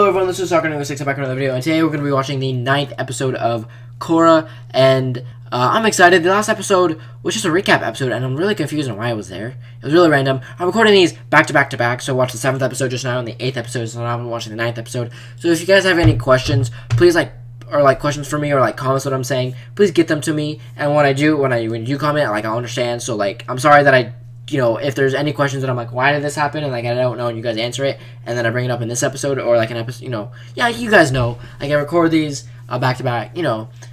Hello everyone, this is Soccer6 back with another video, and today we're going to be watching the 9th episode of Korra, and I'm excited. The last episode was just a recap episode, and I'm really confused on why I was there. It was really random. I'm recording these back to back to back, so I watched the 7th episode just now and the 8th episode, so now I'm watching the 9th episode. So if you guys have any questions, please questions for me or comments what I'm saying, please get them to me, and when you comment, I'll understand. So I'm sorry that if there's any questions that I'm why did this happen, and I don't know, and you guys answer it, and then I bring it up in this episode, or an episode, yeah, you guys know, I record these back to back,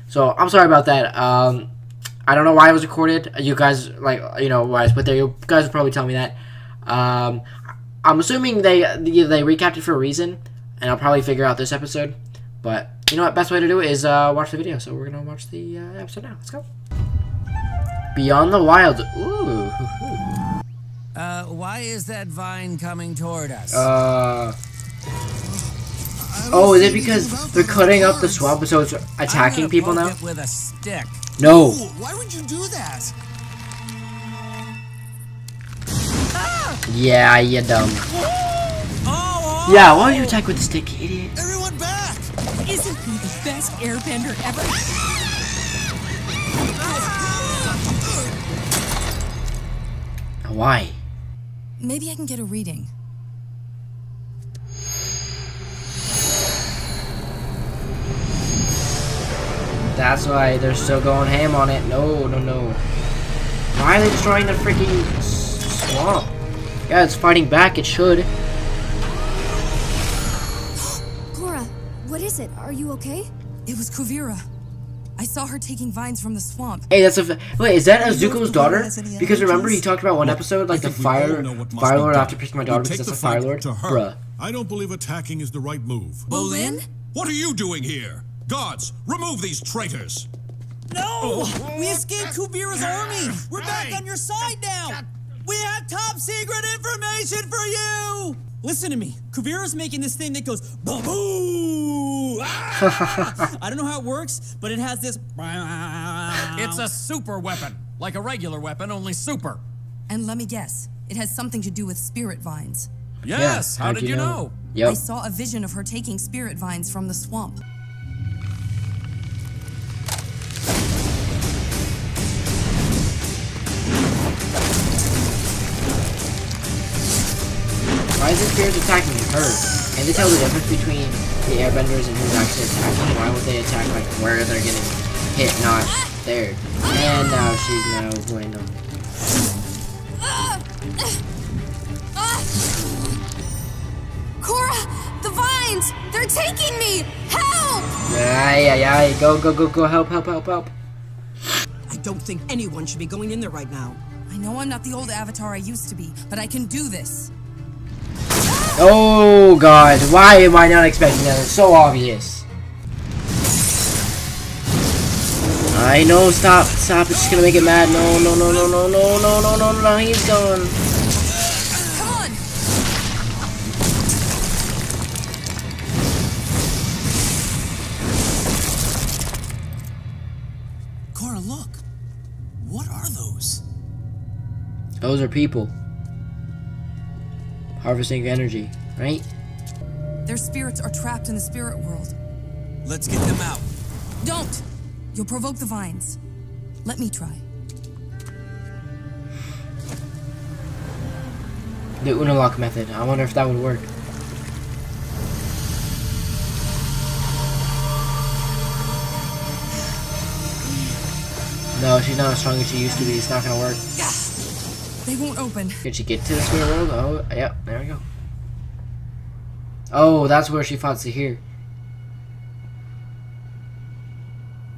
so I'm sorry about that. I don't know why it was recorded. You guys, why I put there, you guys will probably tell me that. I'm assuming they recapped it for a reason, and I'll probably figure out this episode, but you know what, best way to do it is watch the video, so we're gonna watch the episode now. Let's go. Beyond the Wild. Ooh. Why is that vine coming toward us? Oh, is it because they're cutting up the swamp so it's attacking people now? With a stick. No. Ooh, why would you do that? Yeah, you dumb. Oh, yeah, why would you attack with a stick, idiot? Everyone back! Isn't he the best airbender ever? Why? Maybe I can get a reading. That's why they're still going ham on it. No. Why are they destroying the freaking swamp? Yeah, it's fighting back. It should. Korra, what is it? Are you okay? It was Kuvira. I saw her taking vines from the swamp. Hey, wait, is that Azuko's daughter? Because remember he talked about one episode, the Fire Lord after picking my daughter because that's a Fire Lord? Bruh. I don't believe attacking is the right move. Bolin? What are you doing here? Guards, remove these traitors! No! We escaped Kuvira's army! We're back on your side now! We have top secret information for you! Listen to me. Kuvira's making this thing that goes ba-boo! Ah! I don't know how it works, but it has this. It's a super weapon. Like a regular weapon, only super. And let me guess, it has something to do with spirit vines. Yes, yeah, how did you know? Yep. I saw a vision of her taking spirit vines from the swamp. Why is the spirits attacking her? Can they tell the difference between the airbenders and who's actually attacking? Why would they attack where they're getting hit, not there? And now she's going on. Korra, the vines! They're taking me! Help! Ay. Go, help. I don't think anyone should be going in there right now. I know I'm not the old Avatar I used to be, but I can do this. Oh god, why am I not expecting that? It's so obvious. I know, stop, it's just gonna make it mad. No, he's gone. Come on! Korra, look. What are those? Those are people. Harvesting energy, right? Their spirits are trapped in the spirit world. Let's get them out. Don't! You'll provoke the vines. Let me try. The Unalak method. I wonder if that would work. No, she's not as strong as she used to be. It's not gonna work. They won't open. Did she get to the spirit world? Oh, yep, there we go. Oh, that's where she fought Zaheer.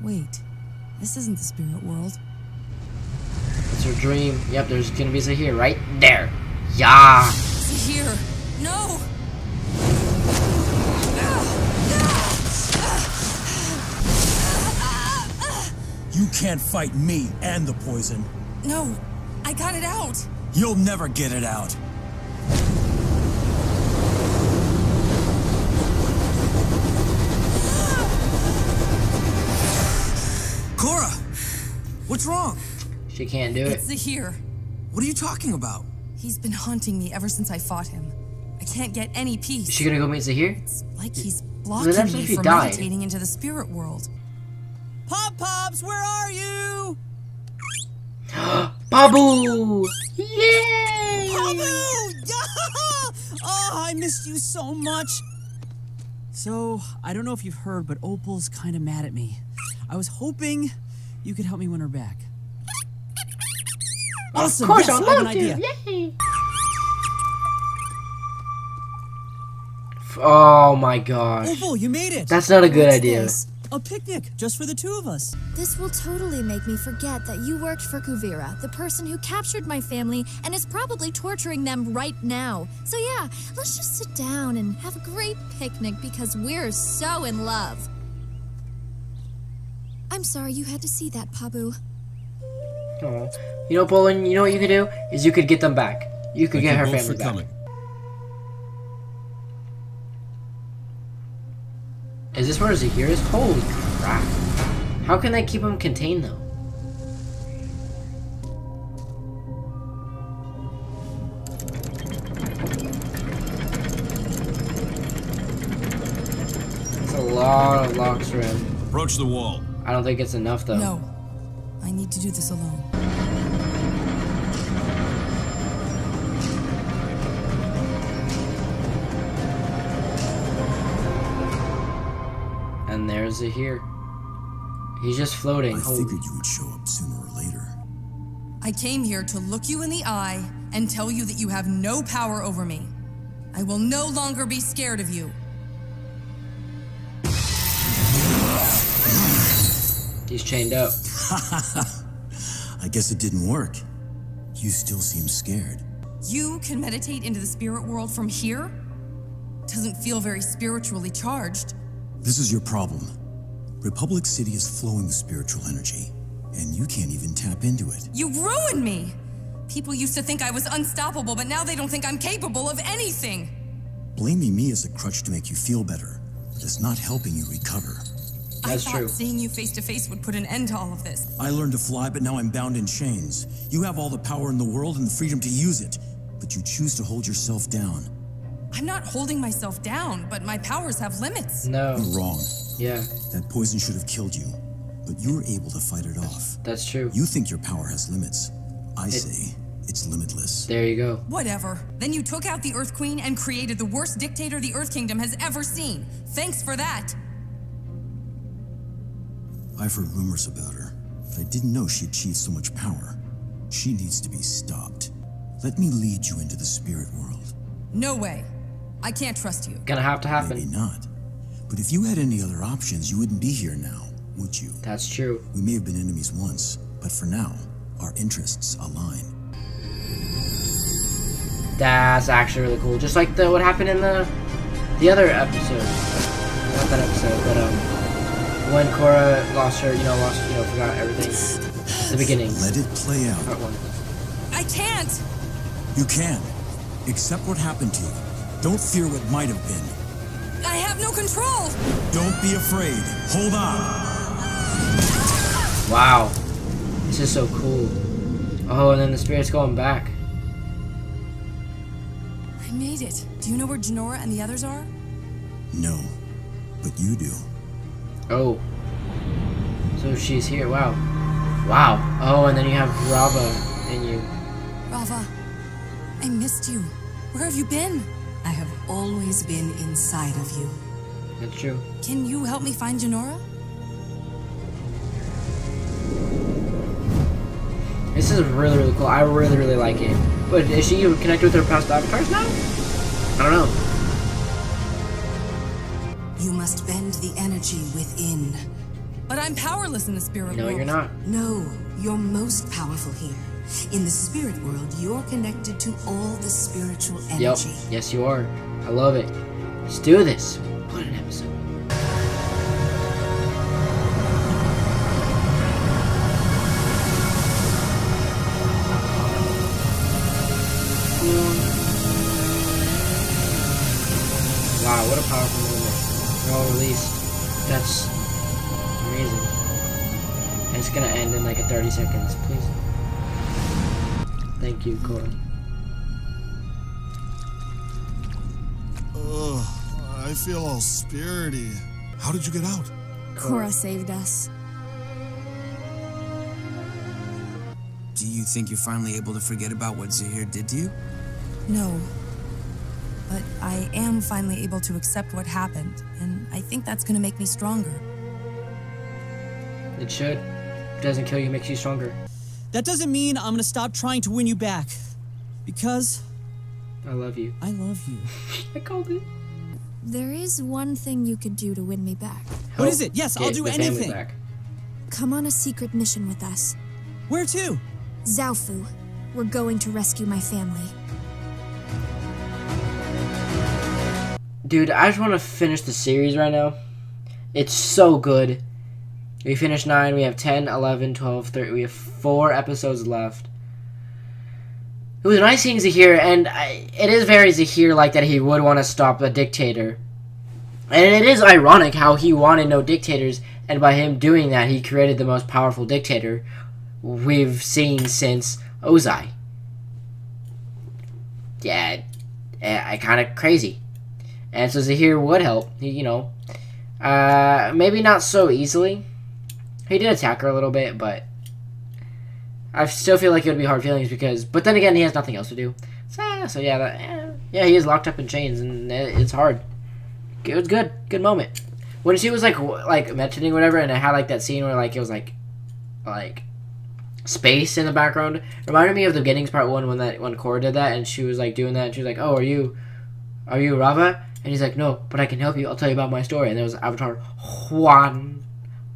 Wait, this isn't the spirit world. It's her dream. Yep, there's gonna be Zaheer right there. Yeah. Zaheer, no! You can't fight me and the poison. No, I got it out. You'll never get it out. Korra, what's wrong? She can't do it. It's Zaheer. What are you talking about? He's been haunting me ever since I fought him. I can't get any peace. Is she gonna go meet Zaheer? It's like he's Then blocking that's me if he from died. meditating into the spirit world. Pop-Pops, where are you? Babu! Yay! Babu! Oh, I missed you so much. So, I don't know if you've heard, but Opal's kind of mad at me. I was hoping you could help me win her back. Awesome! Of course, yes, I'd I have an love to. idea. Yay! Oh my gosh. Opal, you made it! That's not a good What's idea. this? A picnic, just for the two of us. This will totally make me forget that you worked for Kuvira, the person who captured my family and is probably torturing them right now. So yeah, let's just sit down and have a great picnic because we're so in love. I'm sorry you had to see that, Pabu. Oh. You know, Poland, you know what you could do? Is you could get them back. You could get her Thank you family both for back. coming. Is this where Zaheer is? Holy crap. How can they keep him contained, though? That's a lot of locks for him. Approach the wall. I don't think it's enough, though. No. I need to do this alone. And there's Zaheer. He's just floating. I Holy. figured you would show up sooner or later. I came here to look you in the eye and tell you that you have no power over me. I will no longer be scared of you. He's chained up. I guess it didn't work. You still seem scared. You can meditate into the spirit world from here? Doesn't feel very spiritually charged. This is your problem. Republic City is flowing with spiritual energy, and you can't even tap into it. You ruined me! People used to think I was unstoppable, but now they don't think I'm capable of anything! Blaming me as a crutch to make you feel better, but it's not helping you recover. That's I thought true. seeing you face to face would put an end to all of this. I learned to fly, but now I'm bound in chains. You have all the power in the world and the freedom to use it, but you choose to hold yourself down. I'm not holding myself down, but my powers have limits. No. You're wrong. Yeah, That poison should have killed you, but you were able to fight it off. that's true. You think your power has limits. I say it's limitless. There you go. Whatever. Then you took out the Earth Queen and created the worst dictator the Earth Kingdom has ever seen. Thanks for that. I've heard rumors about her, but I didn't know she achieved so much power. She needs to be stopped. Let me lead you into the spirit world. No way. I can't trust you. Gonna have to Maybe happen. not. But if you had any other options, you wouldn't be here now, would you? That's true. We may have been enemies once, but for now, our interests align. That's actually really cool. Just like what happened in the other episode. Not that episode, but when Korra lost her, forgot everything. The beginning. Let it play out. Part 1. I can't! You can. Accept what happened to you. Don't fear what might have been. I have no control! Don't be afraid. Hold on. Wow. This is so cool. Oh, and then the spirit's going back. I made it. Do you know where Jinora and the others are? No, but you do. Oh. So she's here. Wow. Wow. Oh, and then you have Rava in you. Rava, I missed you. Where have you been? I have always been inside of you. That's true. Can you help me find Jinora? This is really, really cool. I really, really like it. But is she connected with her past avatars now? I don't know. You must bend the energy within. But I'm powerless in the spirit No, world. you're not. No, you're most powerful here. In the spirit world, you're connected to all the spiritual Yep. energy. Yes, you are. I love it. Let's do this. What an episode. Wow, what a powerful moment. They're all released. That's amazing. And it's gonna end in like 30 seconds, please. Thank you, Korra. I feel all spirity. How did you get out? Korra saved us. Do you think you're finally able to forget about what Zaheer did to you? No. But I am finally able to accept what happened, and I think that's gonna make me stronger. It should. If it doesn't kill you, it makes you stronger. That doesn't mean I'm gonna stop trying to win you back. Because I love you. I love you. I called it. There is one thing you could do to win me back. What is it? Yes, I'll do anything. Back. Come on a secret mission with us. Where to? Zaofu. We're going to rescue my family. Dude, I just want to finish the series right now. It's so good. We finished 9, we have 10, 11, 12, 13, we have 4 episodes left. It was nice seeing Zaheer, and it is very Zaheer-like that he would want to stop a dictator. And it is ironic how he wanted no dictators, and by him doing that, he created the most powerful dictator we've seen since Ozai. Yeah, kind of crazy. And so Zaheer would help, you know. Maybe not so easily. He did attack her a little bit, but I still feel like it would be hard feelings because... But then again, he has nothing else to do. So yeah, yeah, he is locked up in chains, and it's hard. It was good. Good moment. When she was, like mentioning whatever, and it had, like, that scene where, like, it was, like, space in the background. It reminded me of the beginnings part 1 when Korra did that, and she was, like, doing that, and she was like, oh, are you Rava? And he's like, no, but I can help you. I'll tell you about my story. And there was Avatar Juan.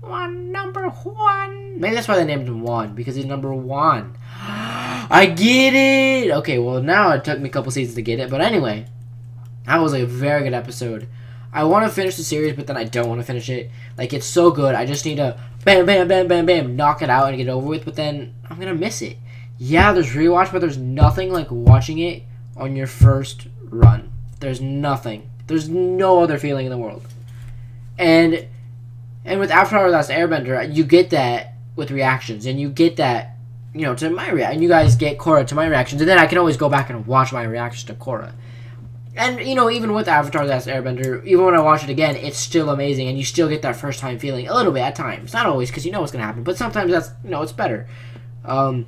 Number 1. Maybe that's why they named him Juan, because he's number 1. I get it! Okay, well, now it took me a couple seasons to get it. But anyway, that was a very good episode. I want to finish the series, but then I don't want to finish it. Like, it's so good. I just need to bam, bam, bam, bam, bam, knock it out and get it over with. But then I'm going to miss it. Yeah, there's rewatch, but there's nothing like watching it on your first run. There's nothing. There's no other feeling in the world. And with Avatar: The Last Airbender, you get that with reactions, and you get that, you know, to my reaction. You guys get Korra to my reactions, and then I can always go back and watch my reactions to Korra. And, you know, even with Avatar: The Last Airbender, even when I watch it again, it's still amazing, and you still get that first time feeling a little bit at times. Not always, because you know what's going to happen, but sometimes that's, you know, it's better. But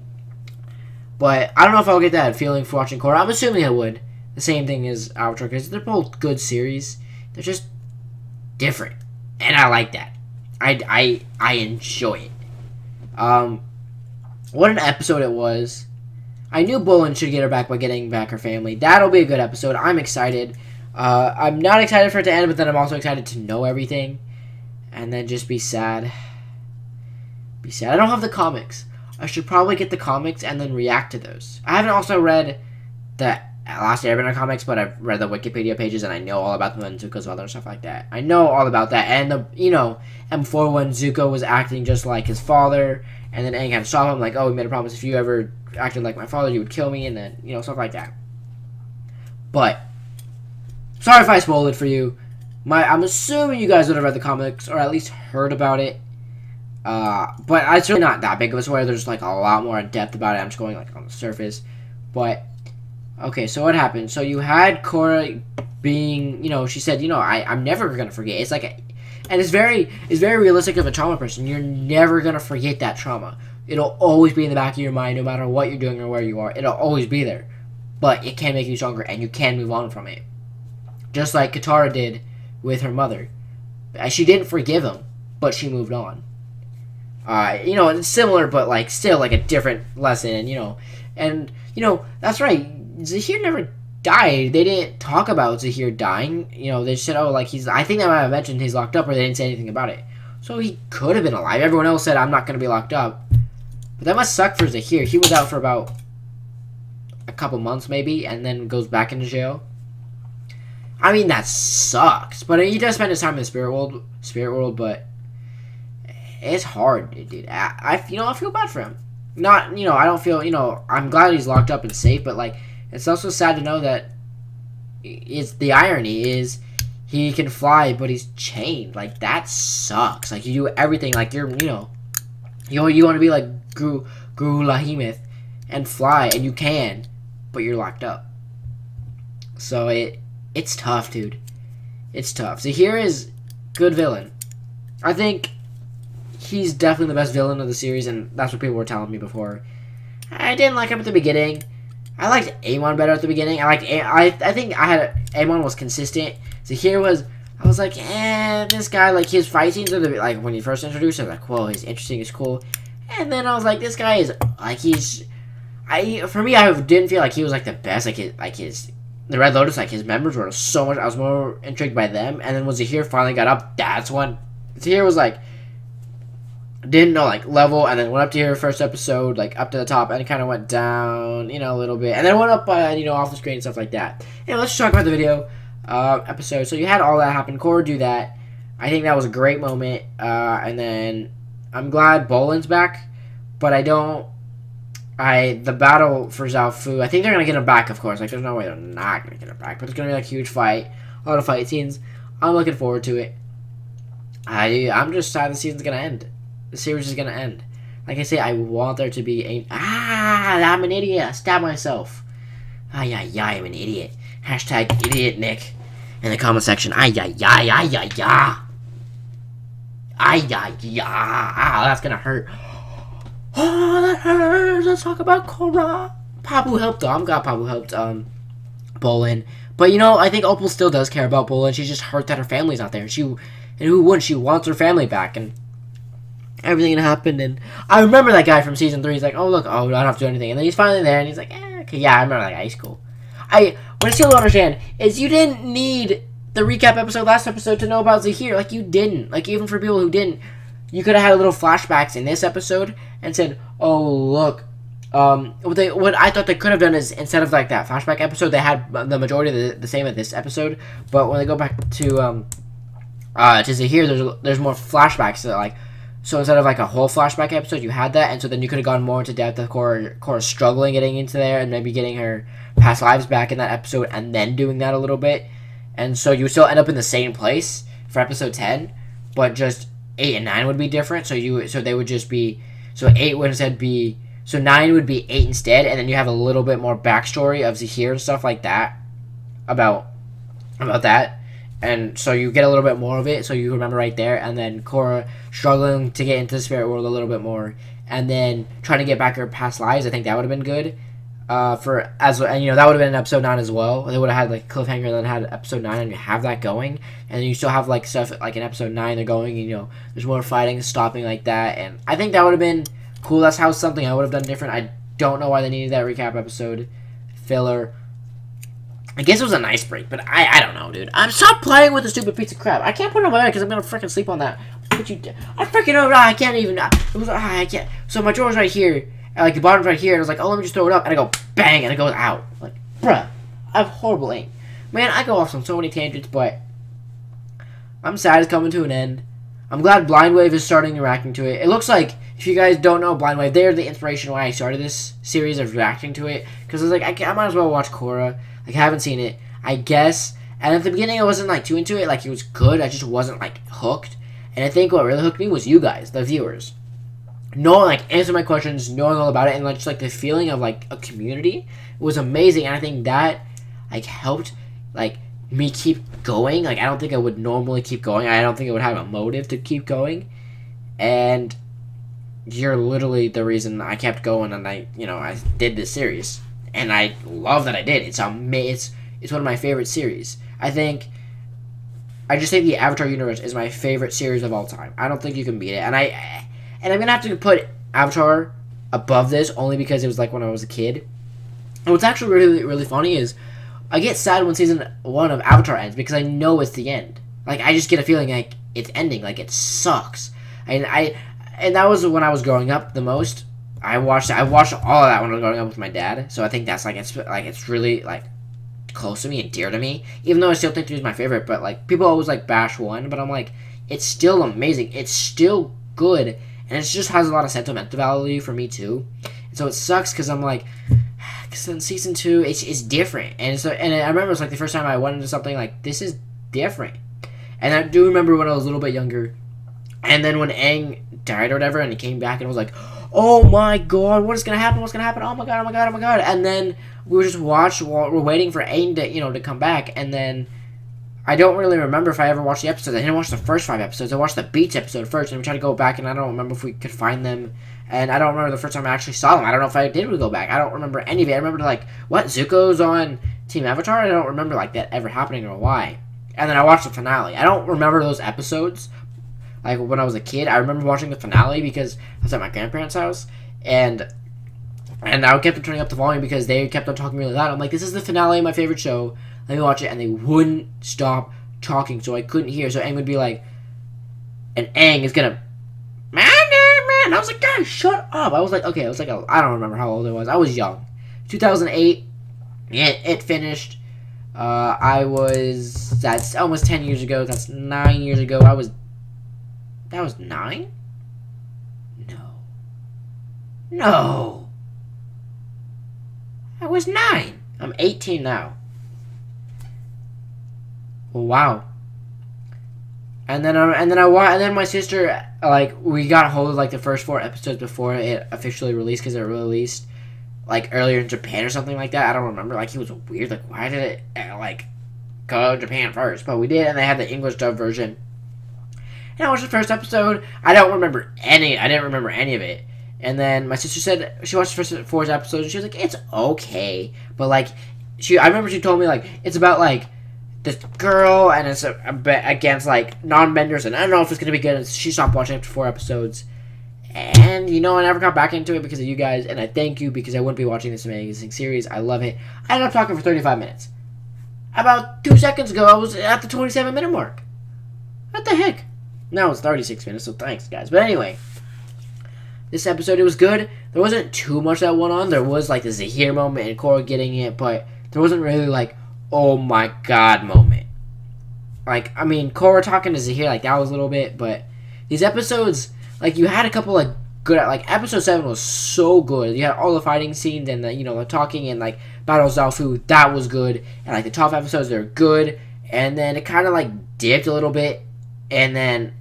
I don't know if I'll get that feeling for watching Korra. I'm assuming I would. The same thing as Avatar, because they're both good series. They're just different, and I like that. I enjoy it. What an episode it was. I knew Bolin should get her back by getting back her family. That'll be a good episode. I'm excited. I'm not excited for it to end, but then I'm also excited to know everything, and then just be sad. Be sad. I don't have the comics. I should probably get the comics and then react to those. I haven't also read the Last Airbender comics, but I've read the Wikipedia pages, and I know all about them and Zuko's mother and stuff like that. I know all about that, and and before when Zuko was acting just like his father, and then Aang had to stop him, like, oh, we made a promise, if you ever acted like my father, you would kill me, and then, you know, stuff like that. But, sorry if I spoiled it for you. I'm assuming you guys would have read the comics, or at least heard about it. But it's really not that big of a spoiler. There's, like, a lot more in depth about it. I'm just going, like, on the surface. But, okay, so what happened? So you had Korra being, you know, she said, you know, I'm never going to forget. It's like, and it's very realistic of a trauma person. You're never going to forget that trauma. It'll always be in the back of your mind, no matter what you're doing or where you are. It'll always be there. But it can make you stronger, and you can move on from it. Just like Katara did with her mother. She didn't forgive him, but she moved on. You know, it's similar, but, like, still, like, a different lesson, and, you know, that's right. Zaheer never died. They didn't talk about Zaheer dying. You know, they said, oh, like, I think they might have mentioned he's locked up, or they didn't say anything about it. So he could have been alive. Everyone else said, I'm not going to be locked up. But that must suck for Zaheer. He was out for about a couple months, maybe, and then goes back into jail. I mean, that sucks. But he does spend his time in the spirit world, but it's hard, dude. I feel bad for him. Not, you know, I don't feel, you know, I'm glad he's locked up and safe, but, like, it's also sad to know that the irony is he can fly, but he's chained. Like, that sucks. Like, you do everything, like, you want to be like Guru Lahimith and fly, and you can, but you're locked up. So it it's tough, dude. It's tough. Zaheer is good villain. I think he's definitely the best villain of the series, and that's what people were telling me before. I didn't like him at the beginning. I liked Amon better at the beginning. I think Amon was consistent. Zaheer was, I was like, this guy, like, his fight scenes are like, when he first introduced him, like, whoa, he's interesting, he's cool. And then I was like, this guy is, like, for me, I didn't feel like he was, like, the best, the Red Lotus, like, his members were so much, I was more intrigued by them. And then when Zaheer finally got up, that's when Zaheer was, like, didn't know, like, level, and then went up to here first episode, like, up to the top, and it kind of went down, you know, a little bit, and then went up, you know, off the screen and stuff like that. Anyway, let's just talk about the video episode. So you had all that happen. Korra do that. I think that was a great moment, and then I'm glad Bolin's back, but the battle for Zaofu, I think they're going to get him back, of course. Like, there's no way they're not going to get him back, but it's going to be, like, a huge fight, a lot of fight scenes. I'm looking forward to it. I'm just sad the season's going to end. The series is gonna end. Like I say, I want there to be a... I'm an idiot. I stabbed myself. I'm an idiot. Hashtag idiot Nick in the comment section. That's gonna hurt. Oh, that hurts. Let's talk about Korra. Pabu helped, though. I'm glad Pabu helped, Bolin. But, you know, I think Opal still does care about Bolin. She's just hurt that her family's not there. And who wouldn't? She wants her family back, and everything that happened, and I remember that guy from season 3. He's like, oh look, I don't have to do anything, and then he's finally there, and he's like, okay, yeah, I remember that guy. He's cool. What I still don't understand is you didn't need the recap episode last episode to know about Zaheer. Like, you didn't. Like, even for people who didn't, you could have had a little flashbacks in this episode and said, oh look, what I thought they could have done is, instead of like that flashback episode, they had the majority of the same at this episode, but when they go back to Zaheer, there's more flashbacks. So like. So instead of like a whole flashback episode, you had that, and so then you could have gone more into depth of Korra struggling getting into there, and maybe getting her past lives back in that episode, and then doing that a little bit. And so you would still end up in the same place for episode 10, but just 8 and 9 would be different. So they would just be, so 8 would instead be, so 9 would be 8 instead, and then you have a little bit more backstory of Zaheer and stuff like that about that. And so you get a little bit more of it, so you remember right there, and then Korra struggling to get into the spirit world a little bit more, and then trying to get back her past lives. I think that would have been good. And you know, that would have been in episode 9 as well. They would have had like cliffhanger, and then had episode 9, and you have that going, and then you still have like stuff like in episode 9 they're going, and, you know, there's more fighting, stopping like that, and I think that would have been cool. That's how something I would have done different. I don't know why they needed that recap episode filler. I guess it was a nice break, but I don't know, dude. Stop playing with the stupid piece of crap. I can't put it on my bed because I'm gonna freaking sleep on that. I freaking know. I can't even. I can't. So my drawer's right here, and like the bottom's right here, and I was like, oh, let me just throw it up, and I go bang, and it goes out. Like, bruh, I have horrible aim. Man, I go off on so many tangents, but I'm sad it's coming to an end. I'm glad Blind Wave is starting reacting to it. It looks like, if you guys don't know Blind Wave, they're the inspiration why I started this series of reacting to it, because I was like, I might as well watch Korra. Like, I haven't seen it, I guess. And at the beginning, I wasn't, like, too into it. Like, it was good. I just wasn't, like, hooked. And I think what really hooked me was you guys, the viewers. Knowing, like, answering my questions, knowing all about it, and, like, just, like, the feeling of, like, a community was amazing. And I think that, like, helped, like, me keep going. Like, I don't think I would normally keep going. I don't think I would have a motive to keep going. And you're literally the reason I kept going, and I did this series. And I love that I did. It's one of my favorite series. I just think the Avatar universe is my favorite series of all time. I don't think you can beat it. And I'm gonna have to put Avatar above this only because it was like when I was a kid. And what's actually really, really funny is I get sad when season 1 of Avatar ends because I know it's the end. Like, I just get a feeling like it's ending, like it sucks. And that was when I was growing up the most. I watched all of that when I was growing up with my dad, so I think that's it's really like close to me and dear to me. Even though I still think it was my favorite, but like people always like bash 1, but I'm like, it's still amazing. It's still good, and it just has a lot of sentimental value for me too. And so it sucks because I'm like, because in season 2 it's different, and I remember it's like the first time I went into something like this is different. And I do remember when I was a little bit younger, and then when Aang died or whatever, and he came back and was like, oh my god, what is gonna happen? What's gonna happen? Oh my god, oh my god, oh my god. And then we were just watch while we're waiting for Aang to, you know, to come back. And then I don't really remember if I ever watched the episodes. I didn't watch the first 5 episodes. I watched the beach episode first, and we tried to go back, and I don't remember if we could find them. And I don't remember the first time I actually saw them. I don't know if I did go back. I don't remember any of it. I remember, like, what, Zuko's on Team Avatar? I don't remember, like, that ever happening or why. And then I watched the finale. I don't remember those episodes, like, when I was a kid. I remember watching the finale because I was at my grandparents' house, and I kept on turning up the volume because they kept on talking really loud. I'm like, this is the finale of my favorite show. Let me watch it. And they wouldn't stop talking, so I couldn't hear. So Aang would be like, and Aang is gonna, man. And I was like, guys, shut up. I was like, okay, I was like, I don't remember how old I was. I was young. 2008, it finished. That's almost 10 years ago. That's 9 years ago. That was 9? No. I was 9. I'm 18 now. Well, wow. And then my sister, like, we got a hold of, like, the first 4 episodes before it officially released, because it released, like, earlier in Japan or something like that. I don't remember. Like, it was weird. Like, why did it, like, go to Japan first? But we did, and they had the English dub version. And I watched the first episode. I didn't remember any of it. And then my sister said she watched the first 4 episodes, and she was like, it's okay. But, like, I remember she told me, like, it's about, like, this girl, and it's against, like, non-benders, and I don't know if it's going to be good. And she stopped watching after 4 episodes. And, you know, I never got back into it because of you guys, and I thank you, because I wouldn't be watching this amazing series. I love it. I ended up talking for 35 minutes. About 2 seconds ago, I was at the 27-minute mark. What the heck? Now it's 36 minutes, so thanks, guys. But anyway, this episode, it was good. There wasn't too much that went on. There was, like, the Zaheer moment and Korra getting it, but there wasn't really, like, oh my god moment. Like, I mean, Korra talking to Zaheer, like, that was a little bit, but these episodes, like, you had a couple, like, good, like, episode 7 was so good. You had all the fighting scenes and the, you know, the talking and, like, Battle of Zaofu, that was good. And, like, the top episodes, they're good. And then it kind of, like, dipped a little bit. And then,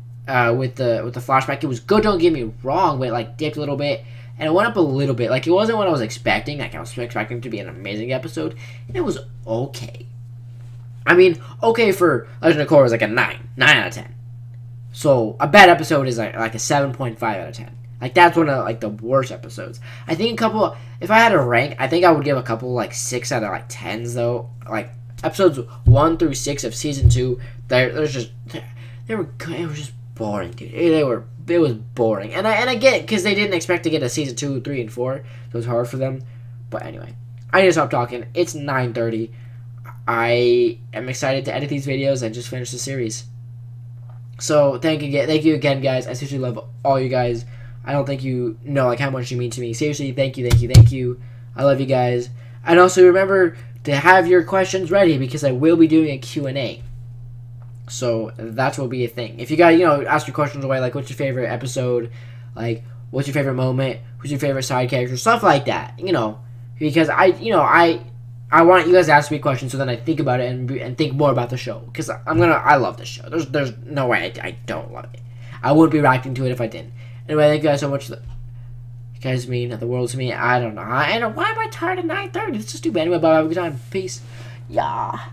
with the flashback, it was good, don't get me wrong, but it, like, dipped a little bit. And it went up a little bit. Like, it wasn't what I was expecting. Like, I was expecting it to be an amazing episode. And it was okay. I mean, okay for Legend of Korra is like a 9. 9 out of 10. So, a bad episode is like a 7.5 out of 10. Like, that's one of, like, the worst episodes. I think a couple, if I had a rank, I think I would give a couple, like, 6 out of, like, 10s, though. Like, episodes 1 through 6 of Season 2, they were good. It was just boring, dude. It was boring. And I get it, because they didn't expect to get a Season 2, 3, and 4. So it was hard for them. But anyway, I need to stop talking. It's 9:30. I am excited to edit these videos and just finish the series. So, thank you again, guys. I seriously love all you guys. I don't think you know, like, how much you mean to me. Seriously, thank you. I love you guys. And also, remember to have your questions ready, because I will be doing a Q&A. So, that will be a thing. If you guys, you know, ask your questions away, like, what's your favorite episode? Like, what's your favorite moment? Who's your favorite side character? Stuff like that, you know. Because I want you guys to ask me questions, so then I think about it and think more about the show. Because I love this show. There's no way I don't love it. I wouldn't be reacting to it if I didn't. Anyway, thank you guys so much. You guys mean the world to me. I don't know. Why am I tired at 9:30? It's just too bad. Anyway, bye. Have a good time. Peace. Yeah.